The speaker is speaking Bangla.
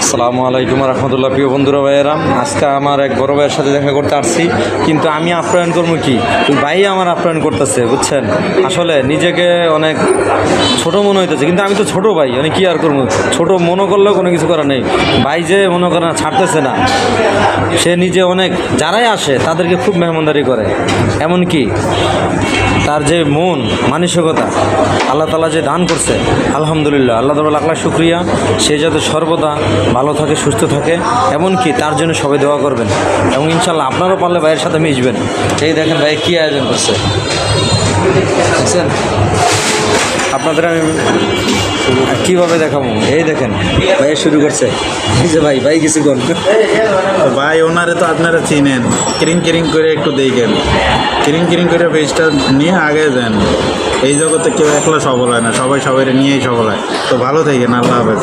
আসসালামু আলাইকুম রহমতুল্লাহ। প্রিয় বন্ধুরা, ভাইয়েরা, আজকে আমার এক বড় ভাইয়ের সাথে দেখা করতে আসছি, কিন্তু আমি আপ্যায়ন করবো কি, ওই ভাই আমার আপ্যায়ন করতেছে, বুঝছেন। আসলে নিজেকে অনেক ছোট মনে হইতেছে, কিন্তু আমি তো ছোট ভাই, মানে কি আর করবো, ছোট মনে করলেও কোনো কিছু করার নেই। ভাই যে মনে করেন ছাড়তেছে না, সে নিজে অনেক, যারাই আসে তাদেরকে খুব মেহমানদারি করে, এমনকি তার যে মন মানসিকতা আল্লাহ তাআলা যে দান করছে, আলহামদুলিল্লাহ, আল্লাহ তাআলা লাখ লাখ শুকরিয়া। সে যাতে সর্বদা ভালো থাকে, সুস্থ থাকে, এমনকি তার জন্য সবাই দোয়া করবেন, এবং ইনশাল্লাহ আপনারাও পারলে ভাইয়ের সাথে মিশবেন। এই দেখেন ভাই কী আয়োজন করছে, বুঝছেন। আপনাদের আমি কীভাবে দেখাবো, এই দেখেন ভাই শুরু করছে, এই যে ভাই ভাই কিছুক্ষণ ভাই ওনারে তো আপনারা চিনেন, কিরিং কিরিং করে একটু দেখেন, কিরিং কিরিং করে পেজটা নিয়ে আগে যান। এই জগতে কেউ একলা সফল হয় না, সবাই সবাই নিয়েই সফল হয়। তো ভালো থাকেন, আল্লাহ হাফেজ।